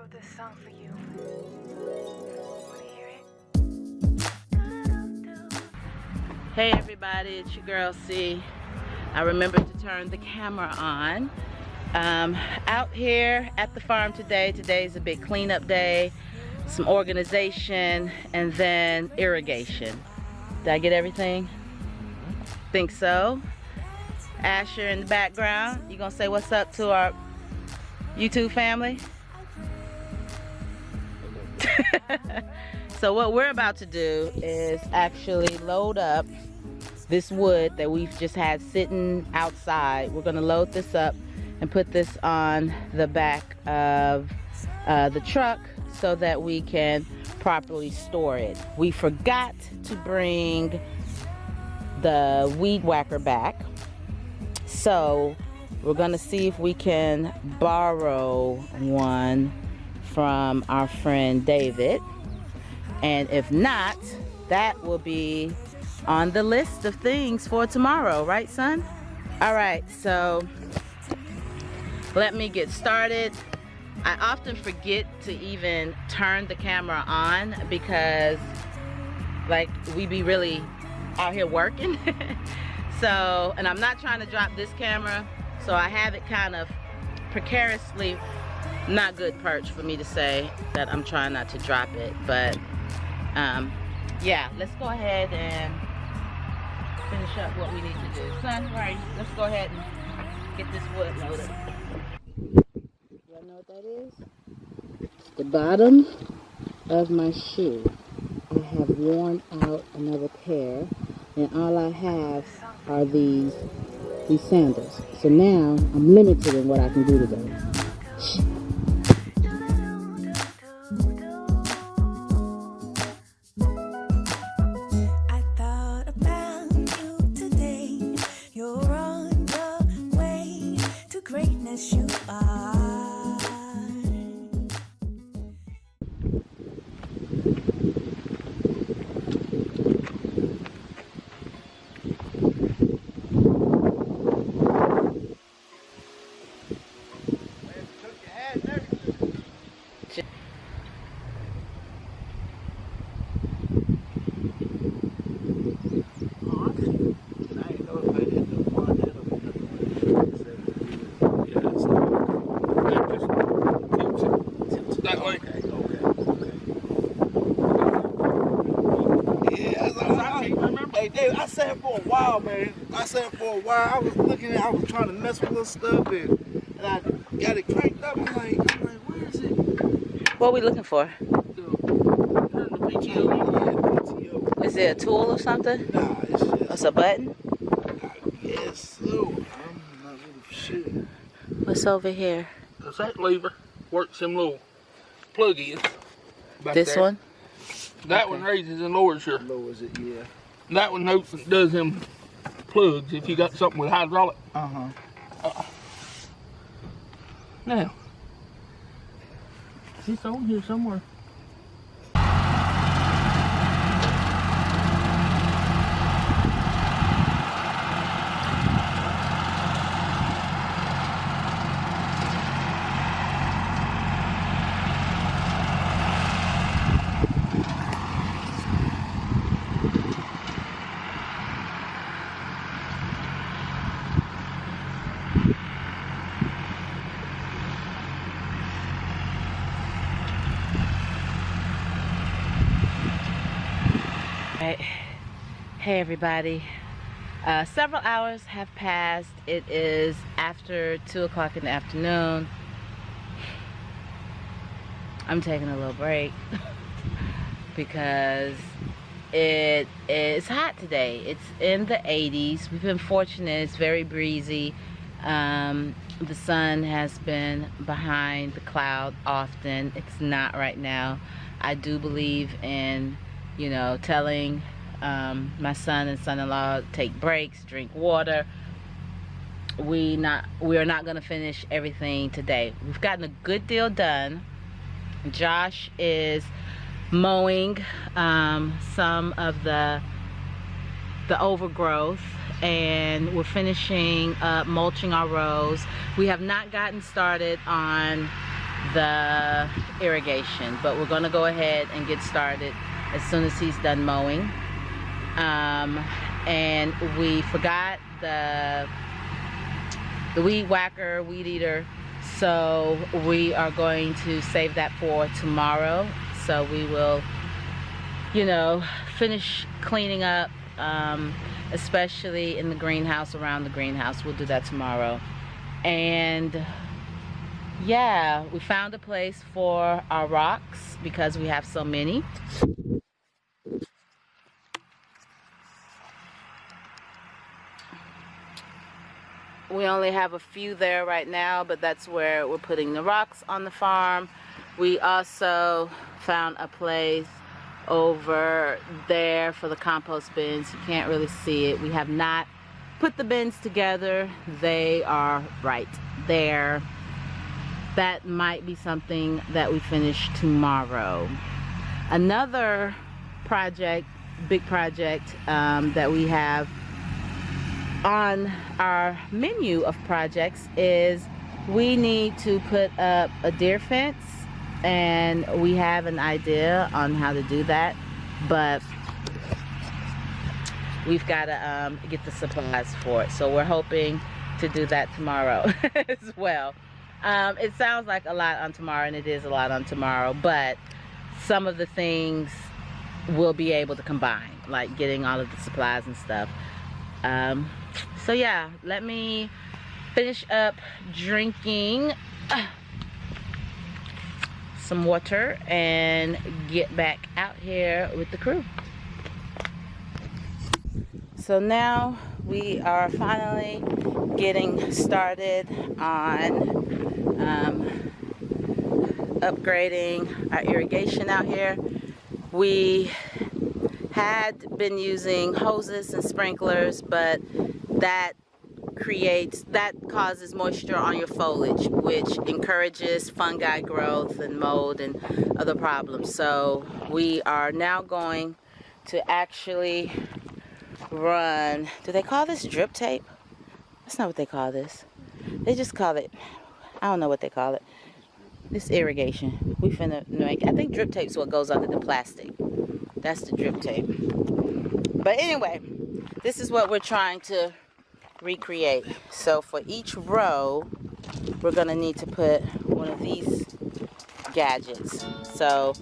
wrote this song for you. Wanna hear it? Hey everybody, it's your girl C. I remembered to turn the camera on. Out here at the farm today. Today's a big cleanup day, some organization, and then irrigation. Did I get everything? Think so. Asher in the background. You gonna say what's up to our YouTube family? So what we're about to do is actually load up this wood that we've just had sitting outside. We're gonna load this up and put this on the back of the truck so that we can properly store it. We forgot to bring the weed whacker back, so we're gonna see if we can borrow one from our friend David, and if not, that will be on the list of things for tomorrow, right son? All right, so let me get started. I often forget to even turn the camera on because like we be really out here working. So, and I'm not trying to drop this camera, so I have it kind of precariously, not good perch for me to say that I'm trying not to drop it, but yeah, let's go ahead and finish up what we need to do. Son, where are you? Let's go ahead and get this wood loaded. Y'all know what that is? The bottom of my shoe. I have worn out another pair, and all I have are these sandals. So now I'm limited in what I can do today. I thought about you today. You're on the way to greatness, you are. I sat for a while, man. I was looking at it, I was trying to mess with little stuff, and I got it cranked up. I'm like, where is it? What are we looking for? The PTO. Yeah, PTO. Is it a tool or something? Nah, it's just. It's a button? I guess so. I'm not really sure. What's over here? Cause that lever works them little plug-ins. This there. one? That Okay. one raises and lowers your. Lowers it, yeah. That one does them plugs if you got something with hydraulic. Now, it's on here somewhere. Right. Hey everybody. Several hours have passed. It is after 2 o'clock in the afternoon. I'm taking a little break because it is hot today. It's in the 80s. We've been fortunate. It's very breezy. The sun has been behind the cloud often. It's not right now. I do believe in, you know, telling my son and son-in-law take breaks, drink water. We are not going to finish everything today. We've gotten a good deal done. Josh is mowing some of the overgrowth, and we're finishing up mulching our rows. We have not gotten started on the irrigation, but we're gonna go ahead and get started as soon as he's done mowing. And we forgot the weed whacker, weed eater, so we are going to save that for tomorrow. So we will, you know, finish cleaning up, especially in the greenhouse, around the greenhouse. We'll do that tomorrow. And yeah, we found a place for our rocks because we have so many. We only have a few there right now, but that's where we're putting the rocks on the farm. We also found a place over there for the compost bins. You can't really see it. We have not put the bins together. They are right there. That might be something that we finish tomorrow. Another project, big project that we have on our menu of projects is we need to put up a deer fence, and we have an idea on how to do that, but we've got to get the supplies for it. So we're hoping to do that tomorrow as well. It sounds like a lot on tomorrow, and it is a lot on tomorrow, but some of the things we'll be able to combine, like getting all of the supplies and stuff. So yeah, let me finish up drinking some water and get back out here with the crew. So now we are finally getting started on upgrading our irrigation out here. We had been using hoses and sprinklers, but that causes moisture on your foliage, which encourages fungi growth and mold and other problems. So we are now going to actually run, do they call this drip tape? That's not what they call this. They just call it, I don't know what they call it. This irrigation. We finna make, I think drip tape is what goes under the plastic. That's the drip tape. But anyway, this is what we're trying to recreate. So for each row, we're gonna need to put one of these gadgets. So